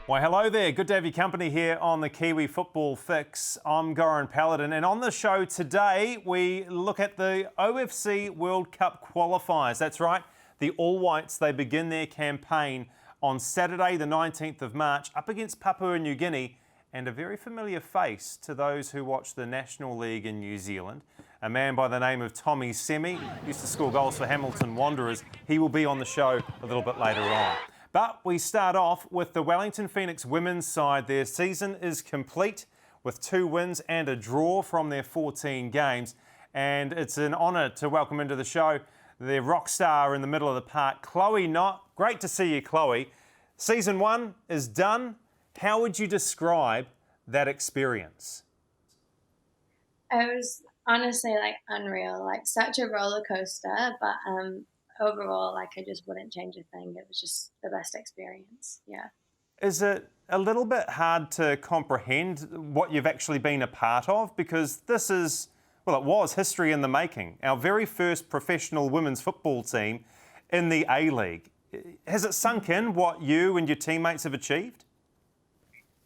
Well, hello there. Good to have your company here on the Kiwi Football Fix. I'm Goran Paladin, and on the show today, we look at the OFC World Cup qualifiers. That's right, the All Whites, they begin their campaign on Saturday, the 19th of March, up against Papua New Guinea, and a very familiar face to those who watch the National League in New Zealand. A man by the name of Tommy Semmy, used to score goals for Hamilton Wanderers. He will be on the show a little bit later on. But we start off with the Wellington Phoenix women's side. Their season is complete with 2 wins and a draw from their 14 games. And it's an honour to welcome into the show their rock star in the middle of the park, Chloe Knott. Great to see you, Chloe. Season 1 is done. How would you describe that experience? It was honestly unreal, such a roller coaster, but overall, I just wouldn't change a thing. It was just the best experience. Yeah. Is it a little bit hard to comprehend what you've actually been a part of? Because this is, well, it was history in the making. Our very first professional women's football team in the A-League. Has it sunk in what you and your teammates have achieved?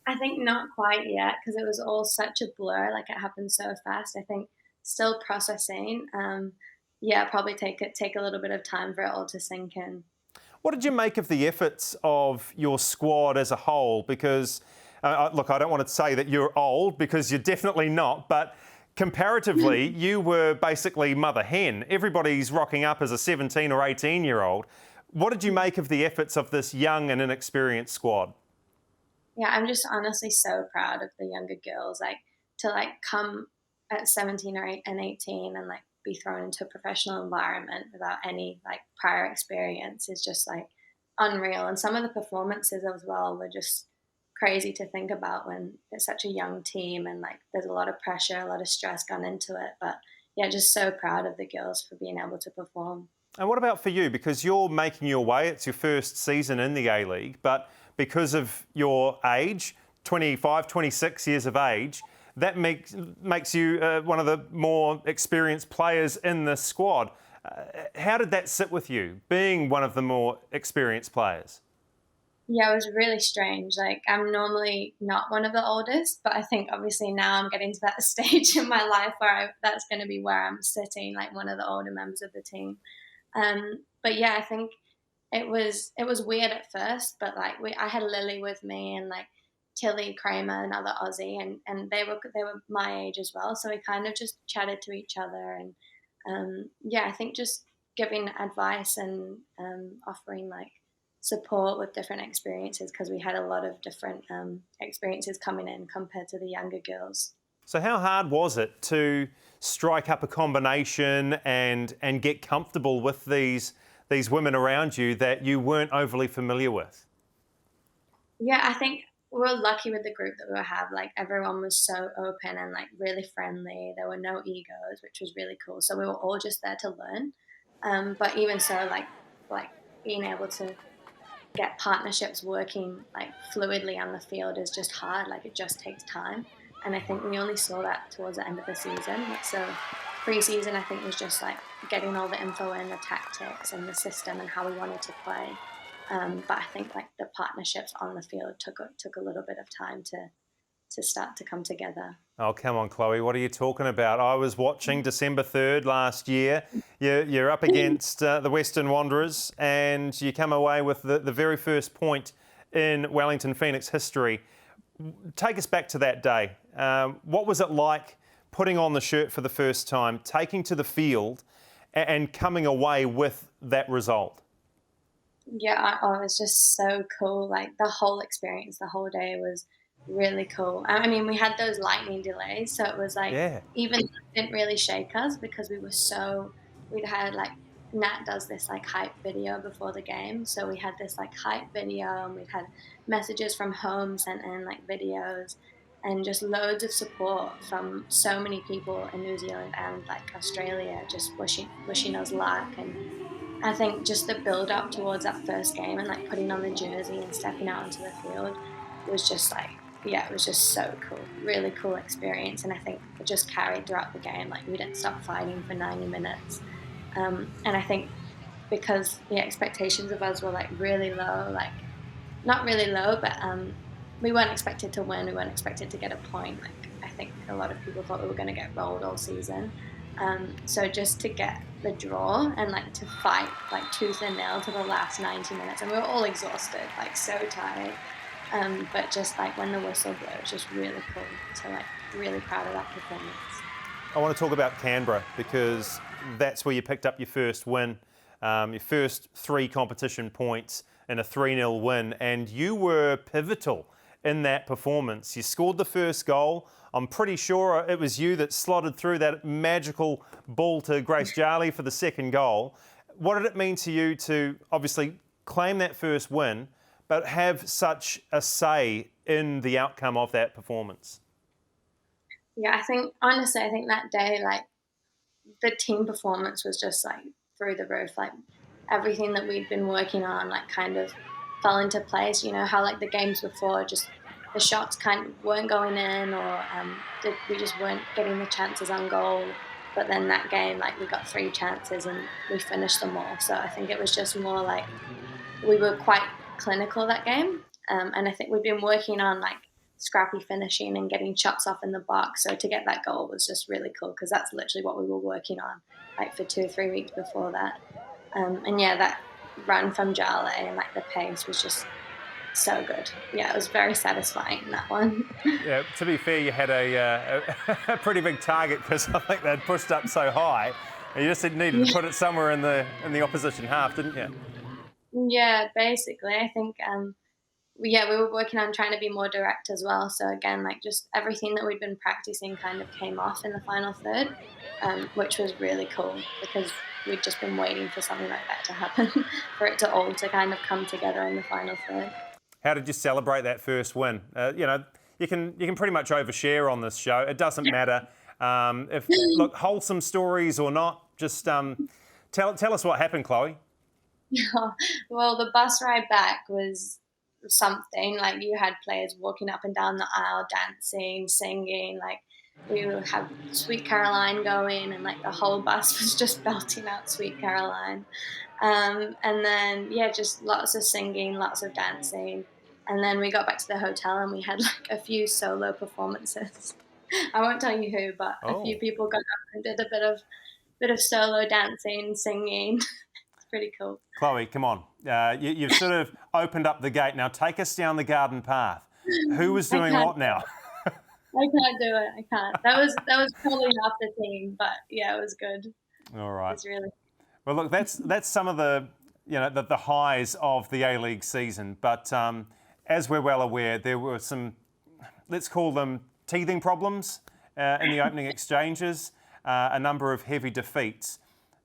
I think not quite yet, because it was all such a blur. It happened so fast. I think still processing. Probably take a little bit of time for it all to sink in. What did you make of the efforts of your squad as a whole? Because, look, I don't want to say that you're old, because you're definitely not, but comparatively, you were basically mother hen. Everybody's rocking up as a 17 or 18-year-old. What did you make of the efforts of this young and inexperienced squad? Yeah, I'm just honestly so proud of the younger girls. To come at 17 or 18 and be thrown into a professional environment without any prior experience is just unreal. And some of the performances as well were just crazy to think about when it's such a young team and there's a lot of pressure, a lot of stress gone into it. But yeah, just so proud of the girls for being able to perform. And what about for you? Because you're making your way, it's your first season in the A-League, but because of your age, 25, 26 years of age, that makes you one of the more experienced players in the squad. How did that sit with you, being one of the more experienced players? Yeah, it was really strange. I'm normally not one of the oldest, but I think obviously now I'm getting to that stage in my life where that's going to be where I'm sitting, one of the older members of the team. But yeah, I think it was weird at first, but I had Lily with me and Tilly Kramer, another Aussie, and they were my age as well. So we kind of just chatted to each other, and I think just giving advice and offering support with different experiences, because we had a lot of different experiences coming in compared to the younger girls. So how hard was it to strike up a combination and get comfortable with these women around you that you weren't overly familiar with? Yeah, I think we're lucky with the group that we have. Everyone was so open and really friendly. There were no egos, which was really cool. So we were all just there to learn. But even so, being able to get partnerships working fluidly on the field is just hard. It just takes time. And I think we only saw that towards the end of the season. So pre-season, I think, was just getting all the info in, the tactics and the system and how we wanted to play. But I think the partnerships on the field took a little bit of time to start to come together. Oh, come on, Chloe, what are you talking about? I was watching December 3rd last year. You're up against the Western Wanderers, and you come away with the very first point in Wellington Phoenix history. Take us back to that day. What was it like putting on the shirt for the first time, taking to the field and coming away with that result? Yeah, it was just so cool. The whole experience, the whole day was really cool. I mean, we had those lightning delays, so it was even didn't really shake us because we'd had Knott does this hype video before the game, so we had this hype video, and we'd had messages from home sent in videos, and just loads of support from so many people in New Zealand and Australia, just wishing us luck. And I think just the build up towards that first game and putting on the jersey and stepping out onto the field was just it was just so cool, really cool experience. And I think it just carried throughout the game. We didn't stop fighting for 90 minutes. And I think because the expectations of us were really low, not really low, but we weren't expected to win. We weren't expected to get a point. Like, I think a lot of people thought we were going to get rolled all season. So just to get the draw and like to fight like tooth and nail to the last 90 minutes, and we were all exhausted, like so tired. But just like when the whistle blew, it was just really cool. So like really proud of that performance. I want to talk about Canberra because that's where you picked up your first win, your first 3 competition points in a 3-0 win, and you were pivotal in that performance. You scored the first goal. I'm pretty sure it was you that slotted through that magical ball to Grace Jarley for the second goal. What did it mean to you to obviously claim that first win, but have such a say in the outcome of that performance? Yeah, I think honestly, I think that day, like the team performance was just like through the roof. Like everything that we'd been working on, like kind of fell into place. You know how like the games before, just the shots kind of weren't going in, or we just weren't getting the chances on goal. But then that game, like we got 3 chances and we finished them all. So I think it was just more like we were quite clinical that game, and I think we've been working on like scrappy finishing and getting shots off in the box. So to get that goal was just really cool because that's literally what we were working on like for 2 or 3 weeks before that. And yeah, that run from Jala and like the pace was just so good. Yeah, it was very satisfying, that one. Yeah, to be fair, you had a pretty big target because I think they'd pushed up so high. You just needed to put it somewhere in the opposition half, didn't you? Yeah, basically. I think yeah, we were working on trying to be more direct as well. So again, like just everything that we'd been practicing kind of came off in the final third, which was really cool because we'd just been waiting for something like that to happen, for it to all to kind of come together in the final third. How did you celebrate that first win? You know, you can pretty much overshare on this show. It doesn't matter if look wholesome stories or not. Just tell us what happened, Chloe. Yeah. Well, the bus ride back was something. Like you had players walking up and down the aisle, dancing, singing. Like we would have Sweet Caroline going, and like the whole bus was just belting out Sweet Caroline. And then yeah, just lots of singing, lots of dancing. And then we got back to the hotel and we had like a few solo performances. I won't tell you who, but a few people got up and did a bit of solo dancing, singing. Pretty cool. Chloe, come on. You've sort of opened up the gate. Now take us down the garden path. Who was doing what now? I can't do it. I can't. That was probably half the team, but yeah, it was good. All right. It was really. Well, look, that's some of the the highs of the A-League season. But as we're well aware, there were some, let's call them teething problems in the opening exchanges. A number of heavy defeats.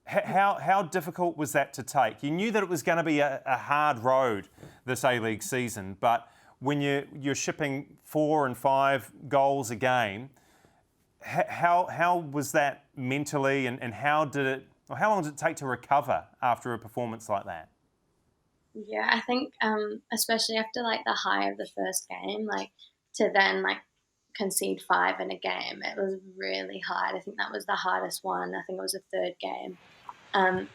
How difficult was that to take? You knew that it was going to be a hard road this A-League season, but when you're shipping 4 and 5 goals a game, how was that mentally, and how long did it take to recover after a performance like that? Yeah, I think especially after like the high of the first game, like to then like concede 5 in a game, it was really hard. I think that was the hardest one. I think it was the third game. And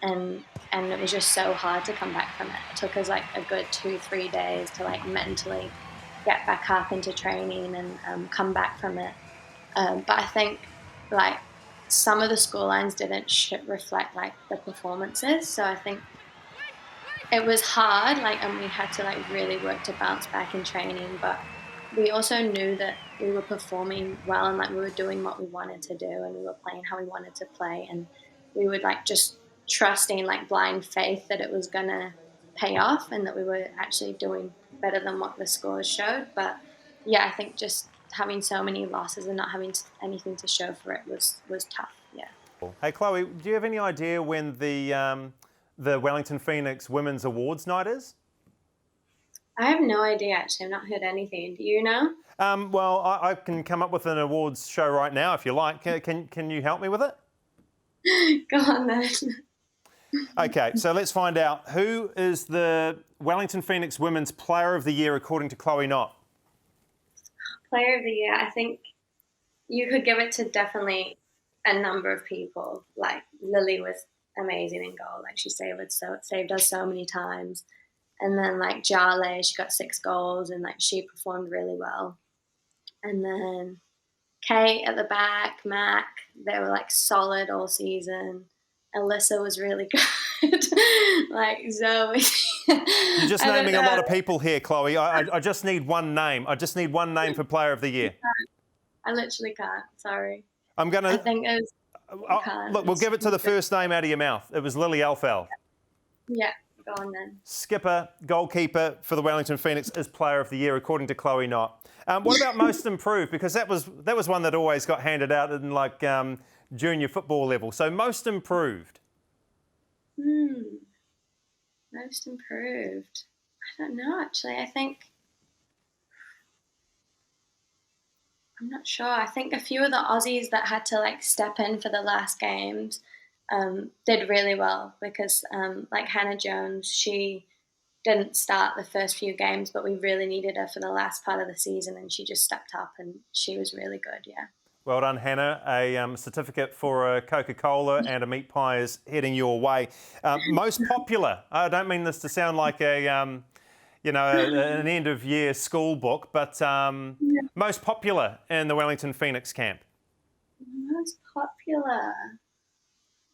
it was just so hard to come back from it. It took us like a good 2-3 days to like mentally get back up into training and come back from it. But I think like some of the scorelines didn't reflect like the performances. So I think it was hard, like, and we had to like really work to bounce back in training. But we also knew that we were performing well and like we were doing what we wanted to do and we were playing how we wanted to play, and we would like just trusting like blind faith that it was going to pay off and that we were actually doing better than what the scores showed. But yeah, I think just having so many losses and not having anything to show for it was tough. Yeah. Hey Chloe, do you have any idea when the Wellington Phoenix Women's Awards Night is? I have no idea actually. I've not heard anything. Do you know? Well, I can come up with an awards show right now if you like. Can you help me with it? Go on then. Okay, so let's find out who is the Wellington Phoenix Women's Player of the Year according to Chloe Knott. Player of the Year, I think you could give it to definitely a number of people. Like Lily was amazing in goal. Like she saved us so many times. And then like Jale, she got 6 goals and like she performed really well. And then Kate at the back, Mac, they were like solid all season. Alyssa was really good. Like Zoe. You're just naming a lot of people here, Chloe. I just need one name. I just need one name for Player of the Year. I literally can't. Sorry. I'm going to... I think it was... Look, we'll give it to the first name out of your mouth. It was Lily Alfeld. Yeah, go on then. Skipper, goalkeeper for the Wellington Phoenix is Player of the Year, according to Chloe Knott. What about most improved? Because that was one that always got handed out in like junior football level. So most improved. Most improved. I don't know, actually. I'm not sure. I think a few of the Aussies that had to like step in for the last games did really well because like Hannah Jones, she didn't start the first few games, but we really needed her for the last part of the season and she just stepped up and she was really good, yeah. Well done, Hannah. A certificate for a Coca-Cola and a meat pie is heading your way. Most popular. I don't mean this to sound like an end-of-year school book, but most popular in the Wellington Phoenix camp. Most popular?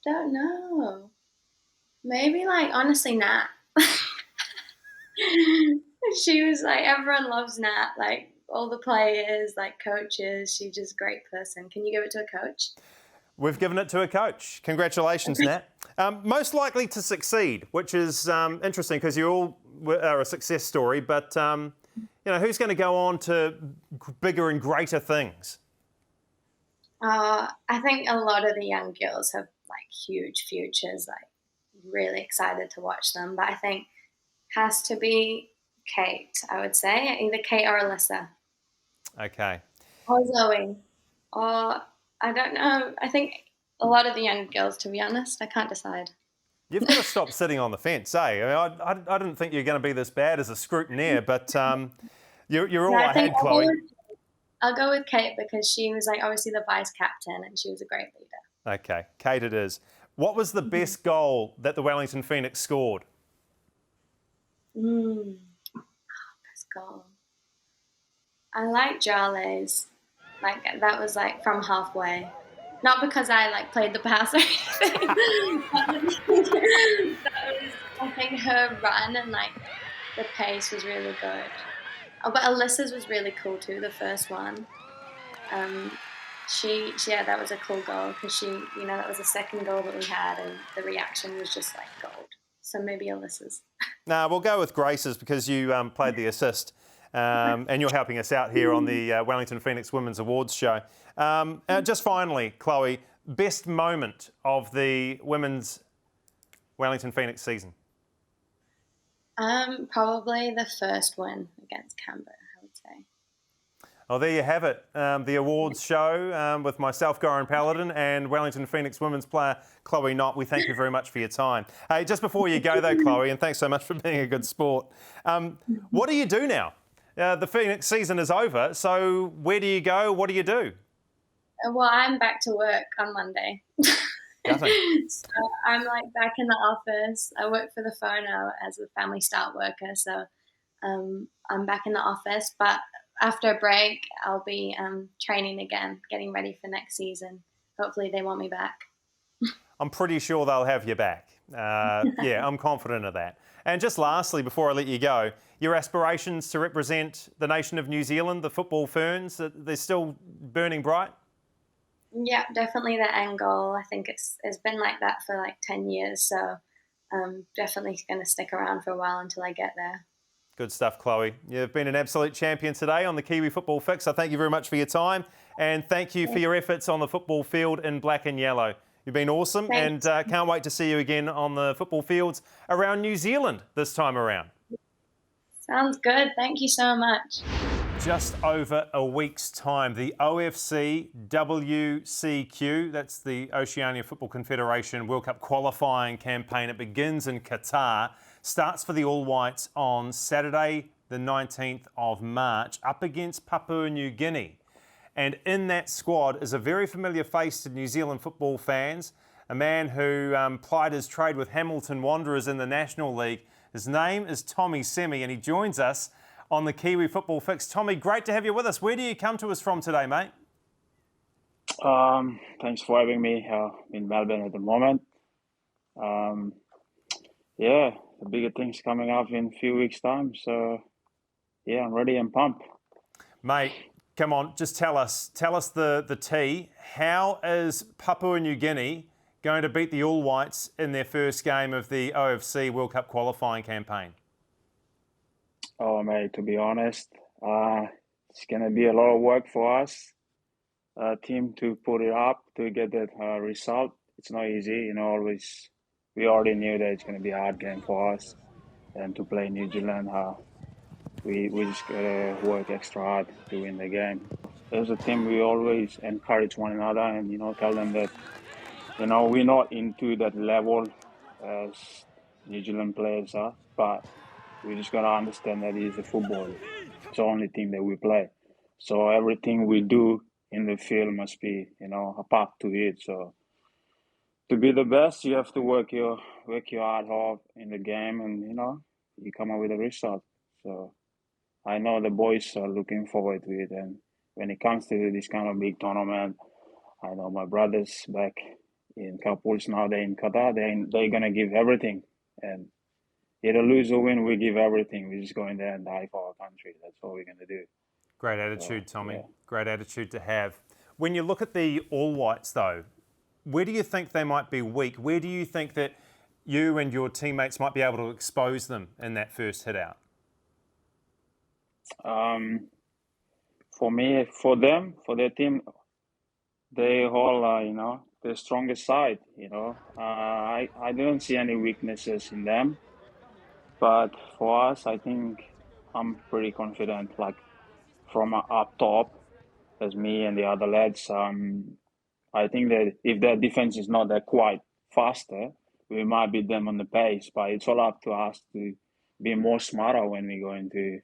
Don't know. Maybe like honestly Nat. She was like, everyone loves Nat. Like all the players, like coaches. She's just a great person. Can you give it to a coach? We've given it to a coach. Congratulations, Nat. Most likely to succeed, which is interesting because you all are a success story. But who's going to go on to bigger and greater things? I think a lot of the young girls have like huge futures. Like really excited to watch them. But I think has to be Kate. I would say either Kate or Alyssa. Okay. Or Zoe. Or I don't know. I think a lot of the young girls, to be honest. I can't decide. You've got to stop sitting on the fence, eh? I mean, I didn't think you were going to be this bad as a scrutineer, but you're all I had, Chloe. I'll go with Kate because she was like obviously the vice captain and she was a great leader. Okay, Kate it is. What was the best goal that the Wellington Phoenix scored? Best goal. I like Jale's. Like that was like from halfway. Not because I like played the pass or anything. I think her run and like the pace was really good. Oh, but Alyssa's was really cool too. The first one. That was a cool goal because that was the second goal that we had, and the reaction was just like gold. So maybe Alyssa's. Nah, we'll go with Grace's because you played the assist. And you're helping us out here on the Wellington Phoenix Women's Awards show. Just finally, Chloe, best moment of the women's Wellington Phoenix season? Probably the first win against Canberra, I would say. Oh, there you have it. The awards show with myself, Goran Paladin, and Wellington Phoenix women's player Chloe Knott. We thank you very much for your time. Hey, just before you go though, Chloe, and thanks so much for being a good sport. What do you do now? The Phoenix season is over, so where do you go? What do you do? Well, I'm back to work on Monday. So I'm like back in the office. I work for the phono as a family start worker, so I'm back in the office. But after a break, I'll be training again, getting ready for next season. Hopefully they want me back. I'm pretty sure they'll have you back. Yeah, I'm confident of that. And just lastly, before I let you go, your aspirations to represent the nation of New Zealand, the football ferns, they're still burning bright? Yeah, definitely the end goal. I think it's been like that for like 10 years, so I'm definitely going to stick around for a while until I get there. Good stuff, Chloe. You've been an absolute champion today on the Kiwi Football Fix. I thank you very much for your time, and thank you for your efforts on the football field in black and yellow. You've been awesome, Thanks. and can't wait to see you again on the football fields around New Zealand this time around. Sounds good. Thank you so much. Just over a week's time, the OFC WCQ, that's the Oceania Football Confederation World Cup qualifying campaign. It begins in Qatar, starts for the All Whites on Saturday, the 19th of March, up against Papua New Guinea. And in that squad is a very familiar face to New Zealand football fans, a man who plied his trade with Hamilton Wanderers in the National League. His name is Tommy Semmy, and he joins us on the Kiwi Football Fix. Tommy, great to have you with us. Where do you come to us from today, mate? Thanks for having me in Melbourne at the moment. Yeah, the bigger things coming up in a few weeks' time. So, yeah, I'm ready and pumped. Mate, come on, just tell us the tea. How is Papua New Guinea going to beat the All Whites in their first game of the OFC World Cup qualifying campaign? Oh, mate, to be honest, it's going to be a lot of work for us, team, to put it up, to get that result. It's not easy, we already knew that it's going to be a hard game for us. And to play New Zealand, we just got to work extra hard to win the game. As a team, we always encourage one another and, tell them that, we're not into that level as New Zealand players are, but we just got to understand that it's a football. It's the only thing that we play. So everything we do in the field must be, a part to it. So to be the best, you have to work your heart off in the game, and you come up with a result. So I know the boys are looking forward to it, and when it comes to this kind of big tournament, I know my brothers back in couples now, they're in Qatar, they're gonna give everything, and either lose or win, we give everything. We just go in there and die for our country. That's what we're gonna do. Great attitude, Tommy. Yeah. Great attitude to have. When you look at the All Whites, though, where do you think they might be weak? Where do you think that you and your teammates might be able to expose them in that first hit out? For me, for them, for their team, they all, the strongest side. I don't see any weaknesses in them. But for us, I think I'm pretty confident. Like from up top, as me and the other lads, I think that if their defense is not that quite faster, we might beat them on the pace. But it's all up to us to be more smarter when we go into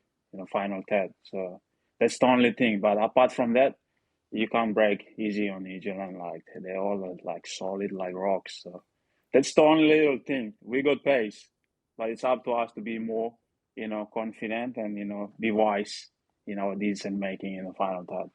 final third. So that's the only thing. But apart from that, you can't break easy on New Zealand. Like they're all like solid like rocks. So that's the only little thing. We got pace, but it's up to us to be more, confident and be wise, decision making in the final third.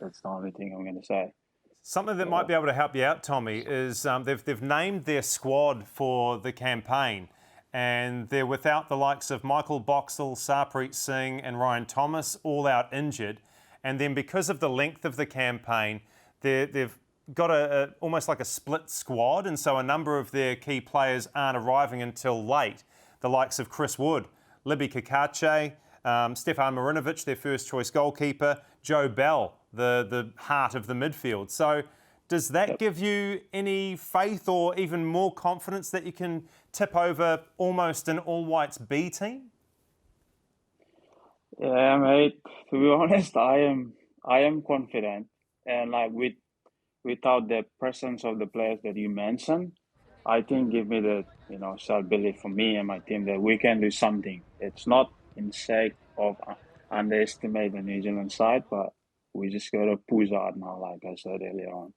That's the only thing I'm going to say. Something that might be able to help you out, Tommy, is they've named their squad for the campaign, and they're without the likes of Michael Boxall, Sarpreet Singh and Ryan Thomas, all out injured. And then because of the length of the campaign, they've got almost like a split squad, and so a number of their key players aren't arriving until late. The likes of Chris Wood, Libby Kakache, Stefan Marinovic, their first choice goalkeeper, Joe Bell, the heart of the midfield. So does that give you any faith or even more confidence that you can tip over almost an All Whites B team? Yeah, mate. To be honest, I am confident, and like without the presence of the players that you mentioned, I think give me the self belief for me and my team that we can do something. It's not in sake of underestimate the New Zealand side, but we just gotta push hard now, like I said earlier on.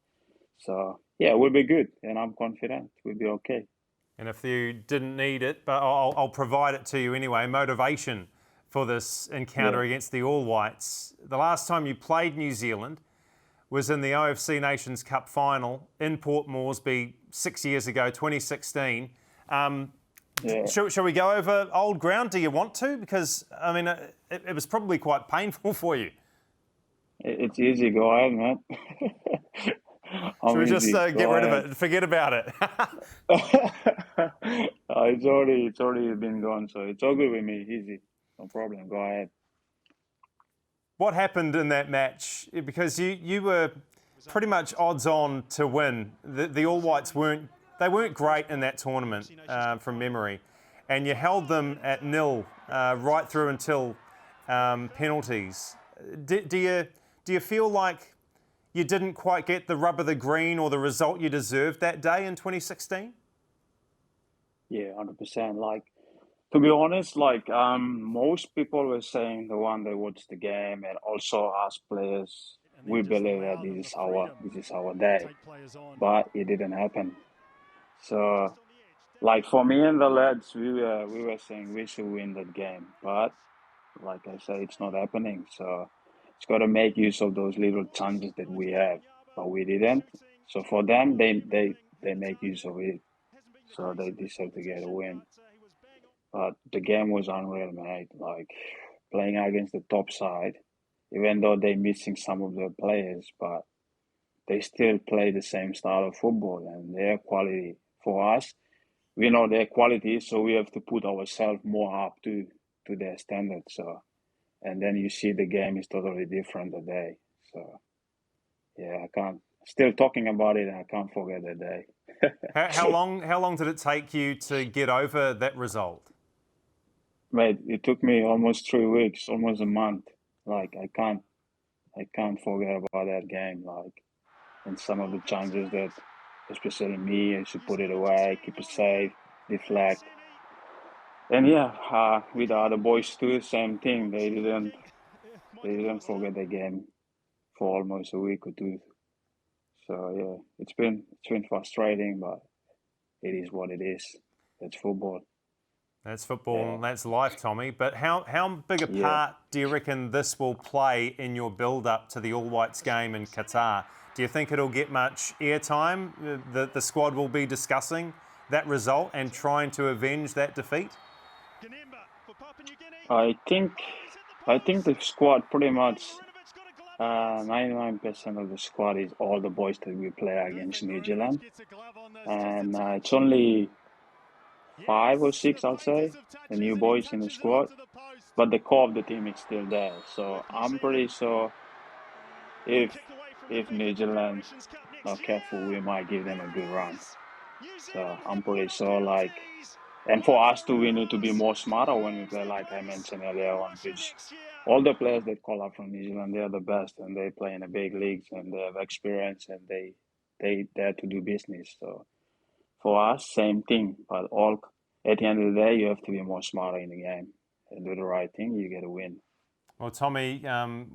So yeah, we'll be good, and I'm confident we'll be okay. And if you didn't need it, but I'll provide it to you anyway, motivation for this encounter against the All Whites. The last time you played New Zealand was in the OFC Nations Cup final in Port Moresby 6 years ago, 2016. Shall we go over old ground? Do you want to? Because, I mean, it was probably quite painful for you. It's easy. Go ahead, man. Should we just get rid of it and forget about it? It's already been gone, so it's all good with me. Easy. No problem. Go ahead. What happened in that match? Because you were pretty much odds on to win. The All Whites weren't great in that tournament from memory, and you held them at 0 right through until penalties. Do you feel like you didn't quite get the rub of the green or the result you deserved that day in 2016? Yeah, 100%. Like, to be honest, most people were saying, the one that watched the game, and also us players, we believe that this is our day, but it didn't happen. So Like for me and the lads, we were saying we should win that game, but like I say, it's not happening. So it's got to make use of those little chances that we have, but we didn't. So for them, they make use of it. So they deserve to get a win. But the game was unreal, mate. Like playing against the top side, even though they're missing some of their players, but they still play the same style of football and their quality. For us, we know their quality, so we have to put ourselves more up to their standards. So, and then you see the game is totally different today. So, yeah, I can't. Still talking about it, I can't forget the day. How long did it take you to get over that result? Mate, it took me almost 3 weeks, almost a month. Like I can't forget about that game. Like, and some of the chances that, especially me, I should put it away, keep it safe, deflect. And yeah, with the other boys too, same thing. They didn't forget the game for almost a week or two. So yeah, it's been frustrating, but it is what it is. That's football. That's football Yeah, and that's life, Tommy. But how big a yeah. part do you reckon this will play in your build-up to the All Whites game in Qatar? Do you think it'll get much airtime? The squad will be discussing that result and trying to avenge that defeat? I think I think the squad pretty much 99% of the squad is all the boys that we play against New Zealand, and it's only 5 or 6, I'll say, the new boys in the squad. But the core of the team is still there. So I'm pretty sure if New Zealand not careful, we might give them a good run. So I'm pretty sure, like, and for us too, we need to be more smarter when we play, like I mentioned earlier on, which all the players that call up from New Zealand, they are the best, and they play in the big leagues, and they have experience, and they dare to do business. So for us, same thing. But all at the end of the day, you have to be more smarter in the game and do the right thing. You get a win. Well, Tommy,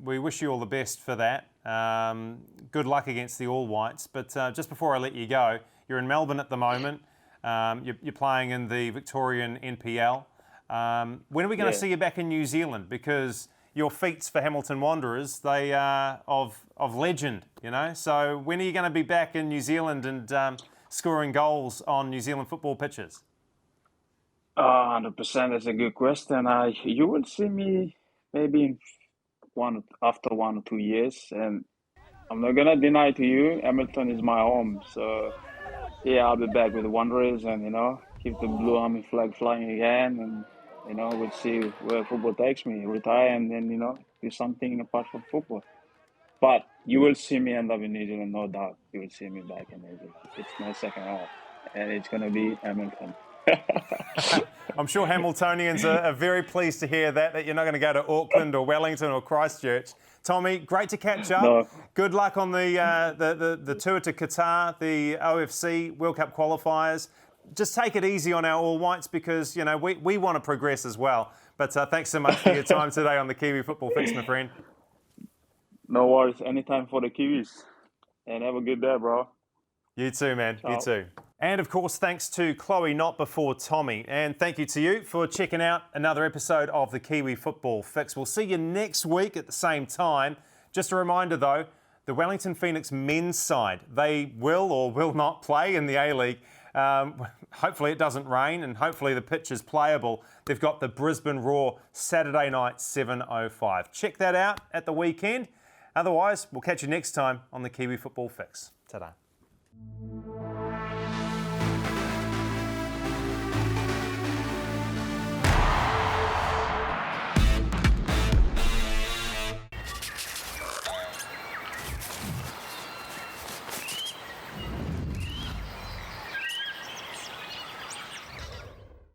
we wish you all the best for that. Good luck against the All Whites. But just before I let you go, you're in Melbourne at the moment. You're playing in the Victorian NPL. When are we going to see you back in New Zealand? Because your feats for Hamilton Wanderers, they are of legend, you know. So when are you going to be back in New Zealand and scoring goals on New Zealand football pitches? 100%. That's a good question. You will see me maybe after 1 or 2 years, and I'm not gonna deny to you, Hamilton is my home. So yeah, I'll be back with the Wanderers, and keep the Blue Army flag flying again, and we'll see where football takes me. Retire and then do something apart from football. But you will see me end up in New Zealand, no doubt. You will see me back in New Zealand. It's my second home, and it's gonna be Hamilton. I'm sure Hamiltonians are very pleased to hear that you're not going to go to Auckland or Wellington or Christchurch. Tommy, great to catch up. No, Good luck on the tour to Qatar, the OFC World Cup qualifiers. Just take it easy on our All Whites because, we want to progress as well. But thanks so much for your time today on the Kiwi Football Fix, my friend. no worries. Anytime for the Kiwis. And have a good day, bro. You too, man. Ciao. You too. And of course, thanks to Chloe Knott before Tommy. And thank you to you for checking out another episode of the Kiwi Football Fix. We'll see you next week at the same time. Just a reminder though, the Wellington Phoenix men's side, they will or will not play in the A-League. Hopefully it doesn't rain and hopefully the pitch is playable. They've got the Brisbane Roar Saturday night 7:05. Check that out at the weekend. Otherwise, we'll catch you next time on the Kiwi Football Fix. Ta-da.